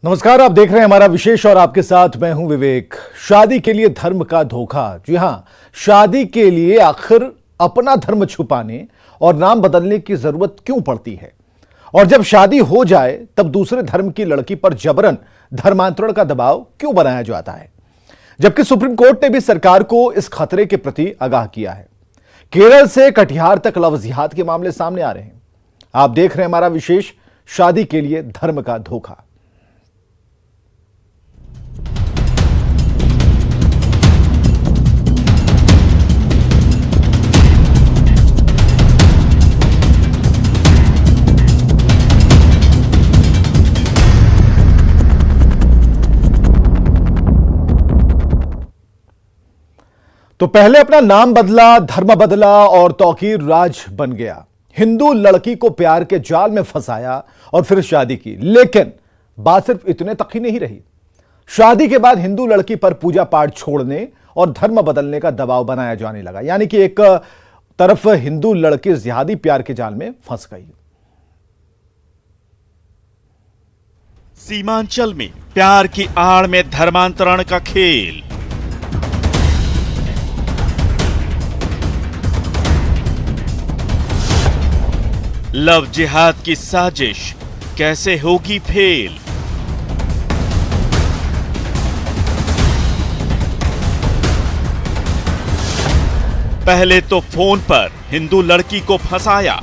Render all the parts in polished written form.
नमस्कार, आप देख रहे हैं हमारा विशेष और आपके साथ मैं हूं विवेक। शादी के लिए धर्म का धोखा। जी हां, शादी के लिए आखिर अपना धर्म छुपाने और नाम बदलने की जरूरत क्यों पड़ती है? और जब शादी हो जाए तब दूसरे धर्म की लड़की पर जबरन धर्मांतरण का दबाव क्यों बनाया जाता है? जबकि सुप्रीम कोर्ट ने भी सरकार को इस खतरे के प्रति आगाह किया है। केरल से कटिहार तक लव जिहाद के मामले सामने आ रहे हैं। आप देख रहे हैं हमारा विशेष, शादी के लिए धर्म का धोखा। तो पहले अपना नाम बदला, धर्म बदला और तौकीर राज बन गया। हिंदू लड़की को प्यार के जाल में फंसाया और फिर शादी की। लेकिन बात सिर्फ इतने तक ही नहीं रही। शादी के बाद हिंदू लड़की पर पूजा पाठ छोड़ने और धर्म बदलने का दबाव बनाया जाने लगा। यानी कि एक तरफ हिंदू लड़की जिहादी प्यार के जाल में फंस गई। सीमांचल में प्यार की आड़ में धर्मांतरण का खेल। लव जिहाद की साजिश कैसे होगी फेल? पहले तो फोन पर हिंदू लड़की को फंसाया,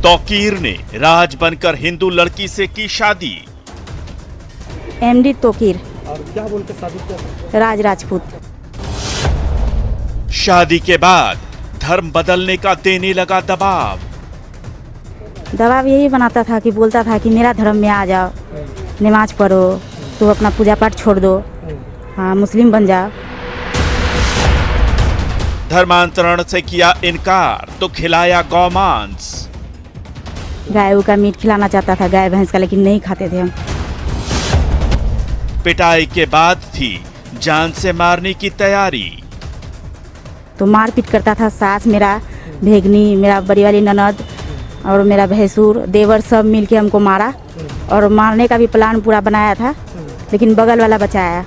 तौकीर ने राज बनकर हिंदू लड़की से की शादी। एमडी तौकीर। और क्या बोलकर शादी किया? राज राजपूत। शादी के बाद धर्म बदलने का देने लगा दबाव। दबाव यही बनाता था कि बोलता था कि मेरा धर्म में आ जाओ, नमाज पढ़ो, तो अपना पूजा पाठ छोड़ दो, हाँ मुस्लिम बन जाओ। धर्मांतरण से किया इनकार तो खिलाया गौमांस। गाय का मीट खिलाना चाहता था, गाय भैंस का, लेकिन नहीं खाते थे हम। पिटाई के बाद थी जान से मारने की तैयारी। तो मारपीट करता था। सास, मेरा भेगनी, मेरा बड़ी वाली ननद और मेरा भैंसुर, देवर सब मिलके हमको मारा। और मारने का भी प्लान पूरा बनाया था, लेकिन बगल वाला बचाया।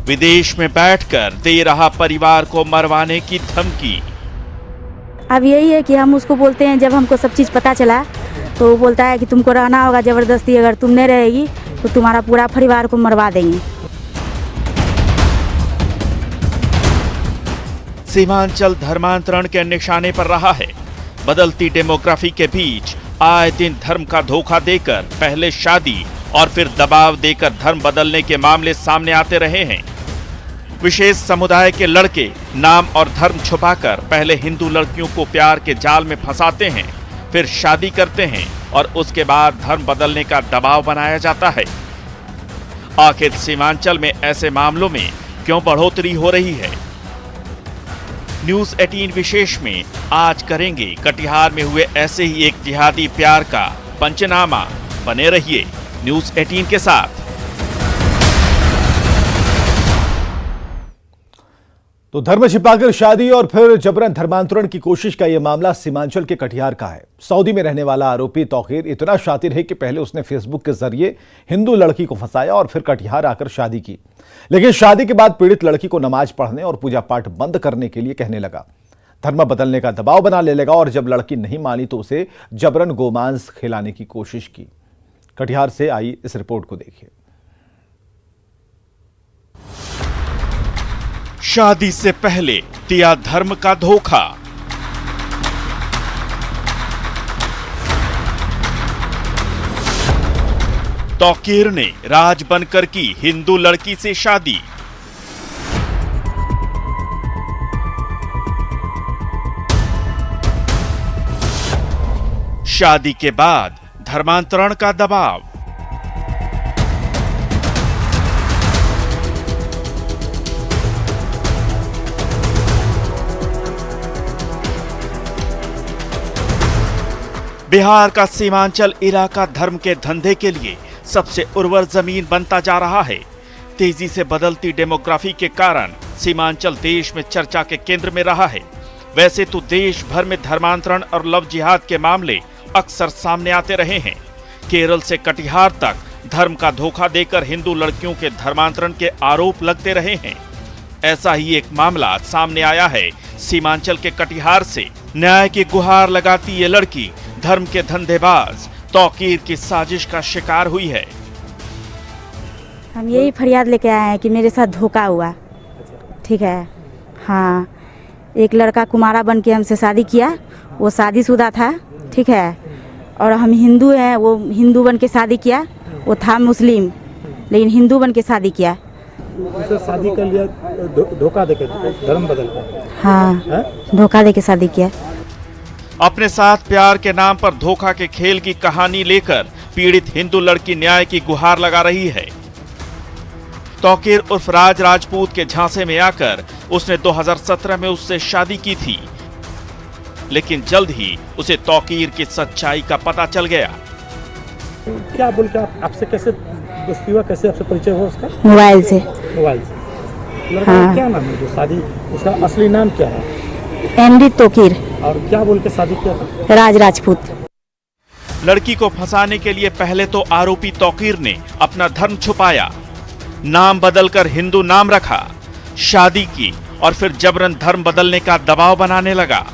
विदेश में बैठकर दे रहा परिवार को मरवाने की धमकी। अब यही है कि हम उसको बोलते हैं, जब हमको सब चीज़ पता चला तो वो बोलता है कि तुमको रहना होगा ज़बरदस्ती, अगर तुम नहीं रहेगी तो तुम्हारा पूरा परिवार को मरवा देंगे। सीमांचल धर्मांतरण के निशाने पर रहा है। बदलती डेमोग्राफी के बीच आए दिन धर्म का धोखा देकर पहले शादी और फिर दबाव देकर धर्म बदलने के मामले सामने आते रहे हैं। विशेष समुदाय के लड़के नाम और धर्म छुपाकर पहले हिंदू लड़कियों को प्यार के जाल में फंसाते हैं, फिर शादी करते हैं और उसके बाद धर्म बदलने का दबाव बनाया जाता है। आखिर सीमांचल में ऐसे मामलों में क्यों बढ़ोतरी हो रही है? न्यूज 18 विशेष में आज करेंगे कटिहार में हुए ऐसे ही एक जिहादी प्यार का पंचनामा। बने रहिए न्यूज 18 के साथ। तो धर्म छिपाकर शादी और फिर जबरन धर्मांतरण की कोशिश का यह मामला सीमांचल के कटिहार का है। सऊदी में रहने वाला आरोपी तौकीर इतना शातिर है कि पहले उसने फेसबुक के जरिए हिंदू लड़की को फंसाया और फिर कटिहार आकर शादी की। लेकिन शादी के बाद पीड़ित लड़की को नमाज पढ़ने और पूजा पाठ बंद करने के लिए कहने लगा, धर्म बदलने का दबाव बना ले लगा और जब लड़की नहीं मानी तो उसे जबरन गोमांस खिलाने की कोशिश की। कटिहार से आई इस रिपोर्ट को देखिए। शादी से पहले दिया धर्म का धोखा। तौकीर ने राज बनकर की हिंदू लड़की से शादी। शादी के बाद धर्मांतरण का दबाव। बिहार का सीमांचल इलाका धर्म के धंधे के लिए सबसे उर्वर जमीन बनता जा रहा है। तेजी से बदलती डेमोग्राफी के कारण सीमांचल देश में चर्चा के केंद्र में रहा है। वैसे तो देश भर में धर्मांतरण और लव जिहाद के मामले अक्सर सामने आते रहे हैं। केरल से कटिहार तक धर्म का धोखा देकर हिंदू लड़कियों के धर्मांतरण के आरोप लगते रहे हैं। ऐसा ही एक मामला सामने आया है सीमांचल के कटिहार से। न्याय की गुहार लगाती ये लड़की धर्म के धंधेबाज तौकीर की साजिश का शिकार हुई है। हम यही फरियाद लेके आए हैं कि मेरे साथ धोखा हुआ। ठीक है, हाँ, एक लड़का कुमारा बन के हमसे शादी किया, वो शादीशुदा था। ठीक है, और हम हिंदू हैं, वो हिंदू बन के शादी किया, वो था मुस्लिम लेकिन हिंदू बन के शादी किया। उसे शादी कर लिया, धोखा देके धर्म बदल कर। हाँ, धोखा दे के शादी किया। अपने साथ प्यार के नाम पर धोखा के खेल की कहानी लेकर पीड़ित हिंदू लड़की न्याय की गुहार लगा रही है। तौकीर उर्फ राज राजपूत के झांसे में आकर उसने 2017 में उससे शादी की थी, लेकिन जल्द ही उसे तौकीर की सच्चाई का पता चल गया। क्या बोल के आपसे कैसे दोस्ती हुआ, कैसे आपसे परिचय हुआ उसका? मोबाइल से। मोबाइल से। लड़का हाँ। का क्या नाम है जो शादी, उसका असली नाम क्या है? एमडी तौकीर। और क्या बोल के शादी किया था? राज राजपूत। लड़की को फंसाने के लिए पहले तो आरोपी तौकीर ने अपना धर्म छुपाया, नाम बदलकर हिंदू नाम रखा, शादी की और फिर जबरन धर्म बदलने का दबाव बनाने लगा।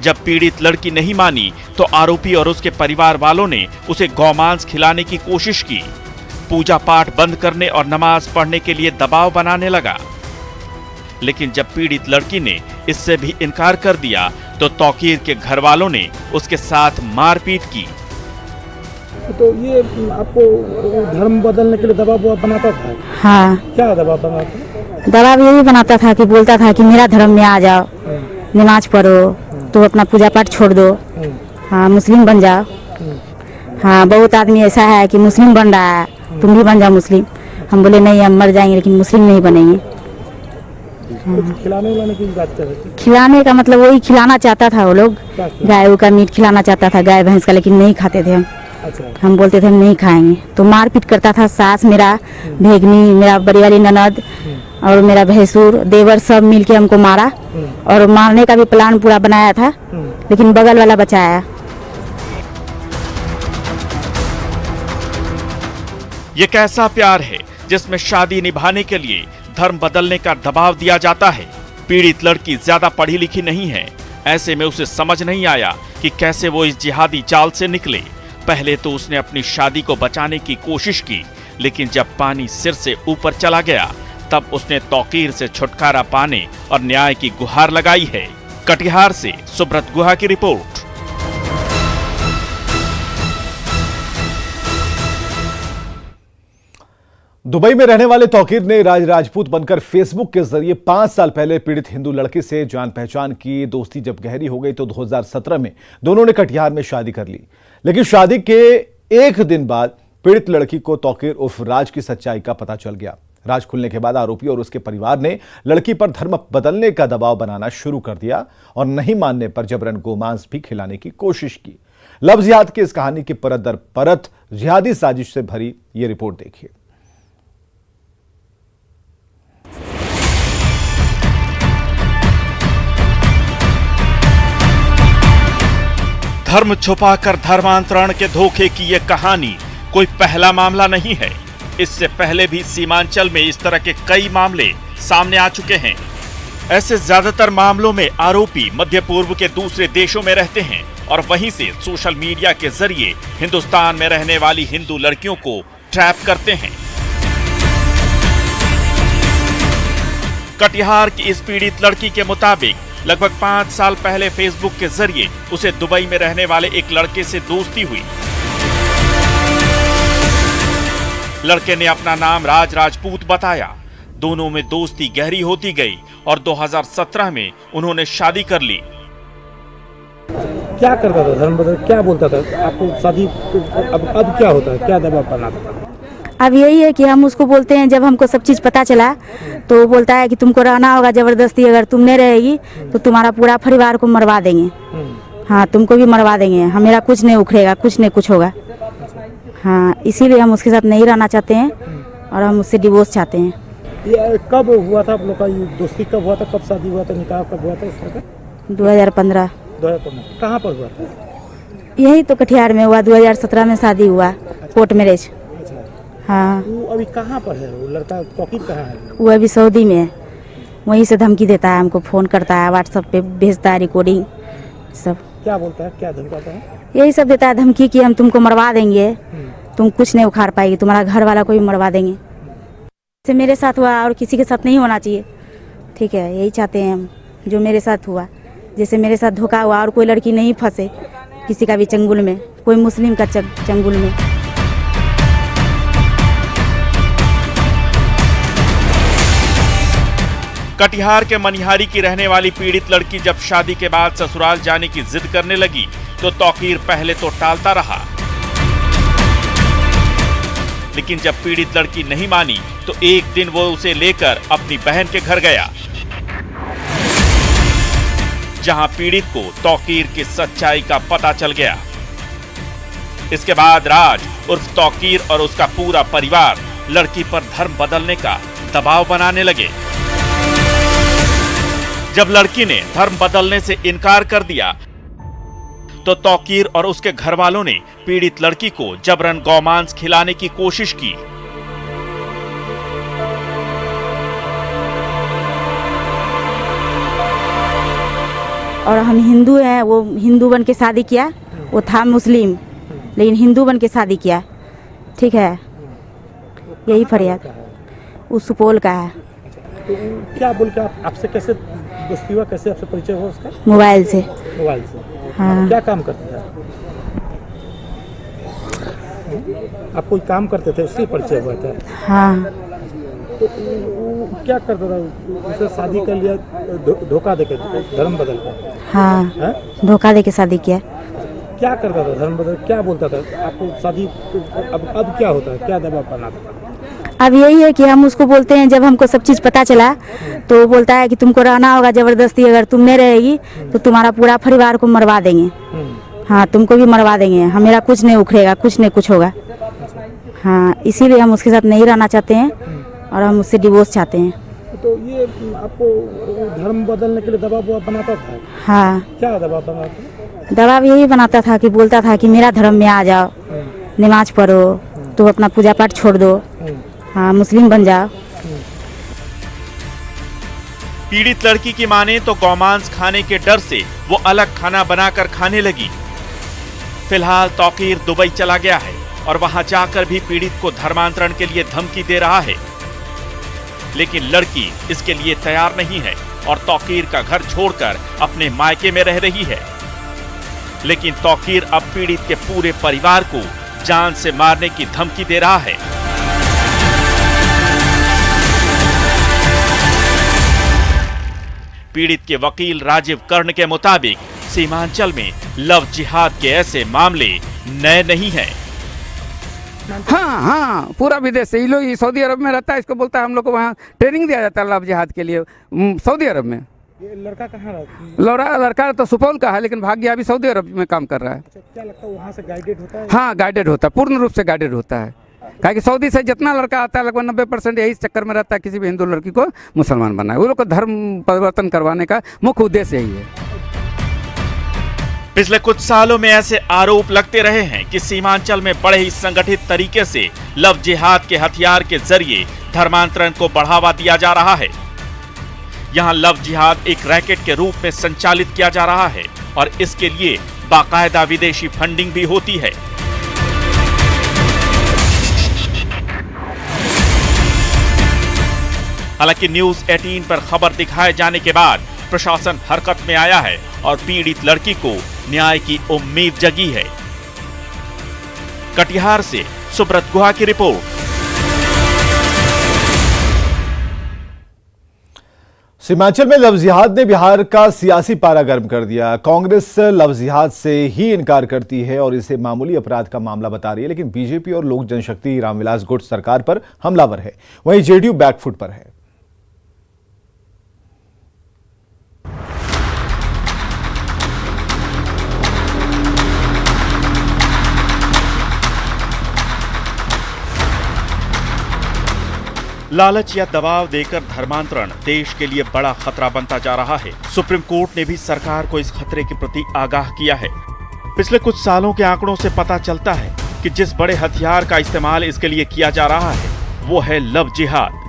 जब पीड़ित लड़की नहीं मानी तो आरोपी और उसके परिवार वालों ने उसे गौमांस खिलाने की कोशिश की, पूजा पाठ बंद करने और नमाज पढ़ने के लिए दबाव बनाने लगा। लेकिन जब पीड़ित लड़की ने इससे भी इनकार कर दिया तो तौकीर के घर वालों ने उसके साथ मारपीट की। तो ये आपको धर्म बदलने के लिए दबाव बनाता था? हाँ, क्या दबाव बनाता? दबाव यही बनाता था कि बोलता था कि मेरा धर्म में आ जाओ, नमाज पढ़ो, तो अपना पूजा पाठ छोड़ दो, हाँ, मुस्लिम बन जाओ। हाँ, बहुत आदमी ऐसा है कि मुस्लिम बन रहा है, तुम भी बन जाओ मुस्लिम। हम बोले नहीं, हम मर जाएंगे लेकिन मुस्लिम नहीं बनेंगे। कुछ खिलाने की बात कर रहे थे? खिलाने का मतलब वही खिलाना चाहता था वो लोग, गाय का मीट खिलाना चाहता था, गाय भैंस का, लेकिन नहीं खाते थे हम। अच्छा। हम बोलते थे हम नहीं खाएंगे, तो मारपीट करता था। सास मेरा, भेगनी मेरा, बड़ी वाली ननद और मेरा भैंसुर, देवर सब मिलके हमको मारा, और मारने का भी प्लान पूरा बनाया था, लेकिन बगल वाला बचाया। ये कैसा प्यार है जिसमें शादी निभाने के लिए धर्म बदलने का दबाव दिया जाता है। पीड़ित लड़की ज्यादा पढ़ी लिखी नहीं है, ऐसे में उसे समझ नहीं आया कि कैसे वो इस जिहादी चाल से निकले। पहले तो उसने अपनी शादी को बचाने की कोशिश की, लेकिन जब पानी सिर से ऊपर चला गया तब उसने तौकीर से छुटकारा पाने और न्याय की गुहार लगाई है। कटिहार से सुब्रत गुहा की रिपोर्ट। दुबई में रहने वाले तौकीर ने राज राजपूत बनकर फेसबुक के जरिए 5 साल पहले पीड़ित हिंदू लड़की से जान पहचान की। दोस्ती जब गहरी हो गई तो 2017 में दोनों ने कटिहार में शादी कर ली, लेकिन शादी के एक दिन बाद पीड़ित लड़की को तौकीर उर्फ राज की सच्चाई का पता चल गया। राज खुलने के बाद आरोपी और उसके परिवार ने लड़की पर धर्म बदलने का दबाव बनाना शुरू कर दिया और नहीं मानने पर जबरन गोमांस भी खिलाने की कोशिश की। लव जिहाद की इस कहानी की परत दर परत जिहादी साजिश से भरी ये रिपोर्ट देखिए। धर्म छुपाकर धर्मांतरण के धोखे की यह कहानी कोई पहला मामला नहीं है। इससे पहले भी सीमांचल में इस तरह के कई मामले सामने आ चुके हैं। ऐसे ज्यादातर मामलों में आरोपी मध्य पूर्व के दूसरे देशों में रहते हैं और वहीं से सोशल मीडिया के जरिए हिंदुस्तान में रहने वाली हिंदू लड़कियों को ट्रैप करते हैं। कटिहार की इस पीड़ित लड़की के मुताबिक लगभग 5 साल पहले फेसबुक के जरिए उसे दुबई में रहने वाले एक लड़के से दोस्ती हुई। लड़के ने अपना नाम राज राजपूत बताया। दोनों में दोस्ती गहरी होती गई और 2017 में उन्होंने शादी कर ली। क्या करता था धर्म बदल, क्या बोलता था आपको? शादी अब क्या होता है, क्या दबाव बनाता था? अब यही है कि हम उसको बोलते हैं, जब हमको सब चीज़ पता चला तो वो बोलता है कि तुमको रहना होगा जबरदस्ती, अगर तुम नहीं रहेगी तो तुम्हारा पूरा परिवार को मरवा देंगे। हाँ, तुमको भी मरवा देंगे, मेरा कुछ नहीं उखड़ेगा, कुछ नहीं कुछ होगा। हाँ, इसीलिए हम उसके साथ नहीं रहना चाहते हैं और हम उससे डिवोर्स चाहते हैं। ये कब हुआ था आप लोग का, ये दोस्ती कब हुआ था, कब शादी हुआ था, निकाह कब हुआ था इसका? 2015 2015 कहाँ पर हुआ था? यही तो कटिहार में हुआ। 2017 में शादी हुआ, कोर्ट मैरिज। अच्छा, हाँ, वो अभी कहाँ पर है? वो लड़का तौकीर कहाँ है? वो अभी सऊदी में है। वहीं से धमकी देता है, हमको फ़ोन करता है, व्हाट्सएप पे भेजता है रिकॉर्डिंग सब। क्या बोलता है, क्या धमकाता है? यही सब देता है धमकी कि हम तुमको मरवा देंगे, तुम कुछ नहीं उखाड़ पाएगी, तुम्हारा घर वाला को भी मरवा देंगे। जैसे मेरे साथ हुआ और किसी के साथ नहीं होना चाहिए, ठीक है, यही चाहते हैं हम। जो मेरे साथ हुआ, जैसे मेरे साथ धोखा हुआ और कोई लड़की नहीं फंसे किसी का भी चंगुल में, कोई मुस्लिम का चंगुल में। कटिहार के मनिहारी की रहने वाली पीड़ित लड़की जब शादी के बाद ससुराल जाने की जिद करने लगी तो तौकीर पहले तो टालता रहा, लेकिन जब पीड़ित लड़की नहीं मानी तो एक दिन वो उसे लेकर अपनी बहन के घर गया, जहां पीड़ित को तौकीर की सच्चाई का पता चल गया। इसके बाद राज उर्फ तौकीर और उसका पूरा परिवार लड़की पर धर्म बदलने का दबाव बनाने लगे। जब लड़की ने धर्म बदलने से इनकार कर दिया तो तौकीर और उसके घर वालों ने पीड़ित लड़की को जबरन गौमांस खिलाने की कोशिश की। और हम हिंदू हैं, वो हिंदू बन के शादी किया, वो था मुस्लिम लेकिन हिंदू बन के शादी किया, ठीक है। यही फरियाद, वो सुपौल का है। तो क्या बोल के आपसे कैसे दोस्ती हुआ, कैसे आपसे परिचय हुआ उसका? मोबाइल से। मोबाइल से? हाँ। क्या काम करते थे आप कोई काम करते थे, उससे परिचय हुआ था? हाँ। तो वो क्या करता था? उससे शादी कर लिया, धोखा देके, धर्म बदल कर? हाँ, हैं? धोखा दे के शादी किया। क्या करता था धर्म बदल? क्या बोलता था आपको? शादी अब क्या होता है, क्या दबाव बनाता था? अब यही है कि हम उसको बोलते हैं, जब हमको सब चीज़ पता चला तो वो बोलता है कि तुमको रहना होगा ज़बरदस्ती, अगर तुम नहीं रहेगी तो तुम्हारा पूरा परिवार को मरवा देंगे। हाँ, तुमको भी मरवा देंगे, हम मेरा कुछ नहीं उखड़ेगा, कुछ नहीं कुछ होगा। हाँ, इसीलिए हम उसके साथ नहीं रहना चाहते हैं और हम उससे डिवोर्स चाहते हैं। तो ये आपको धर्म बदलने के लिए दबाव बनाता था? हाँ। क्या दबाव बनाता? दबाव यही बनाता था कि बोलता था कि मेरा धर्म में आ जाओ, नमाज पढ़ो, तो अपना पूजा पाठ छोड़ दो, हाँ, मुस्लिम बन जाओ। पीड़ित लड़की की माने तो गौमांस खाने के डर से वो अलग खाना बनाकर खाने लगी। फिलहाल तौकीर दुबई चला गया है और वहां जाकर भी पीड़ित को धर्मांतरण के लिए धमकी दे रहा है, लेकिन लड़की इसके लिए तैयार नहीं है और तौकीर का घर छोड़कर अपने मायके में रह रही है। लेकिन तौकीर अब पीड़ित के पूरे परिवार को जान से मारने की धमकी दे रहा है। पीड़ित के वकील राजीव कर्ण के मुताबिक सीमांचल में लव जिहाद के ऐसे मामले नए नहीं हैं। हाँ हाँ, पूरा विदेश से। ये लोग सऊदी अरब में रहता है, इसको बोलता है, हम लोग को वहाँ ट्रेनिंग दिया जाता है लव जिहाद के लिए सऊदी अरब में। ये लड़का कहाँ रहता है? लड़का तो सुपौल का है, लेकिन भाग गया, अभी सऊदी अरब में काम कर रहा है। अच्छा, क्या लगता है वहाँ से गाइडेड होता है? हाँ, गाइडेड होता है, पूर्ण रूप से गाइडेड होता है। कहा कि सऊदी से जितना लड़का आता है लगभग 90% यही चक्कर में रहता है, किसी भी हिंदू लड़की को मुसलमान बनना है। वो लोग को धर्म परिवर्तन करवाने का मुख्य उद्देश्य यही है। पिछले कुछ सालों में ऐसे आरोप लगते रहे हैं कि सीमांचल में बड़े ही संगठित तरीके से लव जिहाद के हथियार के जरिए धर्मांतरण को बढ़ावा दिया जा रहा है। यहाँ लव जिहाद एक रैकेट के रूप में संचालित किया जा रहा है और इसके लिए बाकायदा विदेशी फंडिंग भी होती है। हालांकि न्यूज 18 पर खबर दिखाए जाने के बाद प्रशासन हरकत में आया है और पीड़ित लड़की को न्याय की उम्मीद जगी है। कटिहार से सुब्रत गुहा की रिपोर्ट। सीमांचल में लव जिहाद ने बिहार का सियासी पारा गर्म कर दिया। कांग्रेस लव जिहाद से ही इनकार करती है और इसे मामूली अपराध का मामला बता रही है, लेकिन बीजेपी और लोक जनशक्ति रामविलास गुट सरकार पर हमलावर है। वहीं जेडीयू बैकफुट पर है। लालच या दबाव देकर धर्मांतरण देश के लिए बड़ा खतरा बनता जा रहा है। सुप्रीम कोर्ट ने भी सरकार को इस खतरे के प्रति आगाह किया है। पिछले कुछ सालों के आंकड़ों से पता चलता है कि जिस बड़े हथियार का इस्तेमाल इसके लिए किया जा रहा है वो है लव जिहाद।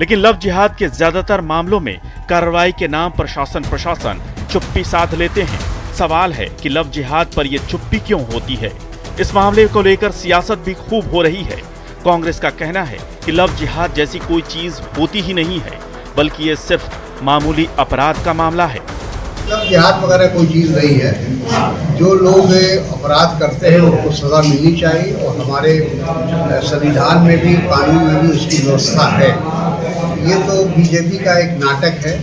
लेकिन लव जिहाद के ज्यादातर मामलों में कार्रवाई के नाम पर प्रशासन चुप्पी साध लेते हैं। सवाल है कि लव जिहाद पर यह चुप्पी क्यों होती है। इस मामले को लेकर सियासत भी खूब हो रही है। कांग्रेस का कहना है कि लव जिहाद जैसी कोई चीज होती ही नहीं है, बल्कि ये सिर्फ मामूली अपराध का मामला है। लव जिहाद वगैरह कोई चीज़ नहीं है। जो लोग अपराध करते हैं उनको सज़ा मिलनी चाहिए और हमारे संविधान में भी, कानून में भी उसकी व्यवस्था है। ये तो बीजेपी का एक नाटक है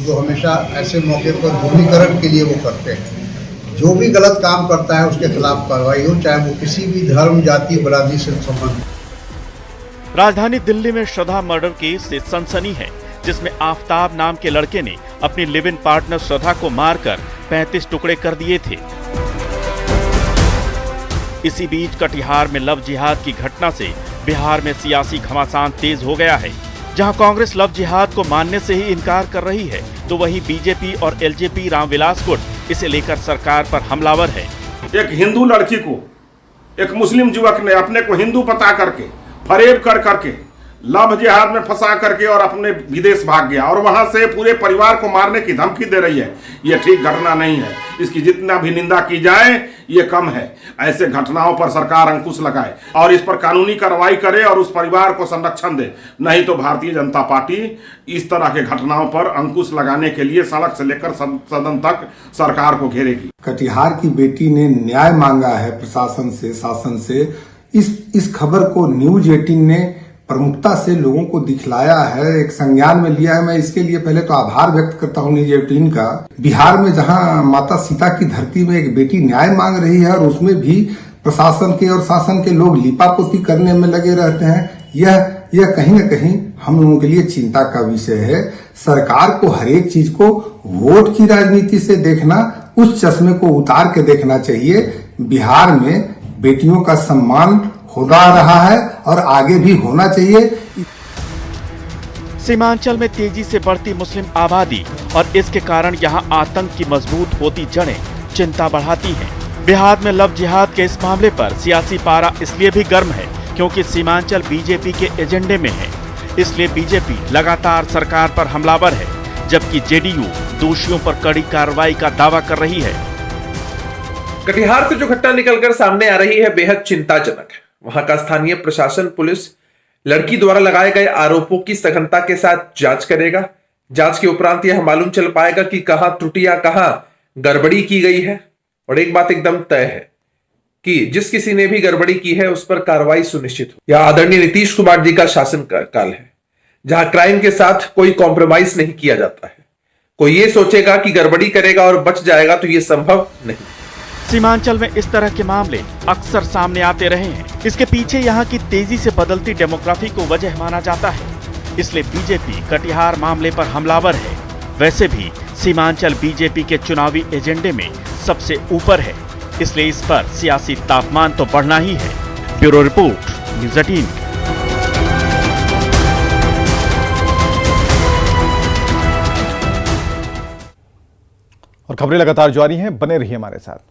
जो हमेशा ऐसे मौके पर ध्रुवीकरण के लिए वो करते हैं। जो भी गलत काम करता है उसके खिलाफ कार्रवाई हो, चाहे वो किसी भी धर्म, जाति, बरादरी से संबंधित। राजधानी दिल्ली में श्रद्धा मर्डर केस से सनसनी है, जिसमें आफ्ताब नाम के लड़के ने अपनी लिव इन पार्टनर श्रद्धा को मारकर 35 टुकड़े कर दिए थे। इसी बीच कटिहार में लव जिहाद की घटना से बिहार में सियासी घमासान तेज हो गया है। जहां कांग्रेस लव जिहाद को मानने से ही इनकार कर रही है, तो वहीं बीजेपी और एलजेपी रामविलास गुट इसे लेकर सरकार पर हमलावर है। एक हिंदू लड़की को एक मुस्लिम युवक ने अपने को हिंदू बता करके फरेब करके लव जिहाद में फंसा करके और अपने विदेश भाग गया और वहां से पूरे परिवार को मारने की धमकी दे रही है। ये ठीक घटना नहीं है। इसकी जितना भी निंदा की जाए ये कम है। ऐसे घटनाओं पर सरकार अंकुश लगाए और इस पर कानूनी कार्रवाई करे और उस परिवार को संरक्षण दे। नहीं तो भारतीय जनता पार्टी इस तरह के घटनाओं पर अंकुश लगाने के लिए सड़क से लेकर सदन तक सरकार को घेरेगी। कटिहार की बेटी ने न्याय मांगा है प्रशासन से, शासन से। इस खबर को न्यूज 18 ने प्रमुखता से लोगों को दिखलाया है, एक संज्ञान में लिया है। मैं इसके लिए पहले तो आभार व्यक्त करता हूं न्यूज 18 का। बिहार में जहां माता सीता की धरती में एक बेटी न्याय मांग रही है और उसमें भी प्रशासन के और शासन के लोग लिपापोती करने में लगे रहते हैं, यह कहीं न कहीं हम लोगों के लिए चिंता का विषय है। सरकार को हर एक चीज को वोट की राजनीति से देखना, उस चश्मे को उतार के देखना चाहिए। बिहार में बेटियों का सम्मान होता रहा है और आगे भी होना चाहिए। सीमांचल में तेजी से बढ़ती मुस्लिम आबादी और इसके कारण यहां आतंक की मजबूत होती जड़ें चिंता बढ़ाती हैं। बिहार में लव जिहाद के इस मामले पर सियासी पारा इसलिए भी गर्म है क्योंकि सीमांचल बीजेपी के एजेंडे में है। इसलिए बीजेपी लगातार सरकार पर हमलावर है, जबकि जेडीयू दोषियों पर कड़ी कार्रवाई का दावा कर रही है। कटिहार से जो घटना निकलकर सामने आ रही है बेहद चिंताजनक है। वहां का स्थानीय प्रशासन, पुलिस लड़की द्वारा लगाए गए आरोपों की सघनता के साथ जांच करेगा। जांच के उपरांत यह मालूम चल पाएगा कि कहां त्रुटियां, कहां गड़बड़ी की गई है। और एक बात एकदम तय है कि जिस किसी ने भी गड़बड़ी की है उस पर कार्रवाई सुनिश्चित हो। यह आदरणीय नीतीश कुमार जी का शासन काल है, जहां क्राइम के साथ कोई कॉम्प्रोमाइज नहीं किया जाता है। कोई ये सोचेगा कि गड़बड़ी करेगा और बच जाएगा तो यह संभव नहीं। सीमांचल में इस तरह के मामले अक्सर सामने आते रहे हैं। इसके पीछे यहाँ की तेजी से बदलती डेमोग्राफी को वजह माना जाता है। इसलिए बीजेपी कटिहार मामले पर हमलावर है। वैसे भी सीमांचल बीजेपी के चुनावी एजेंडे में सबसे ऊपर है, इसलिए इस पर सियासी तापमान तो बढ़ना ही है। Bureau report, news 18। और खबरें लगातार जारी हैं, बने रहिए हमारे साथ।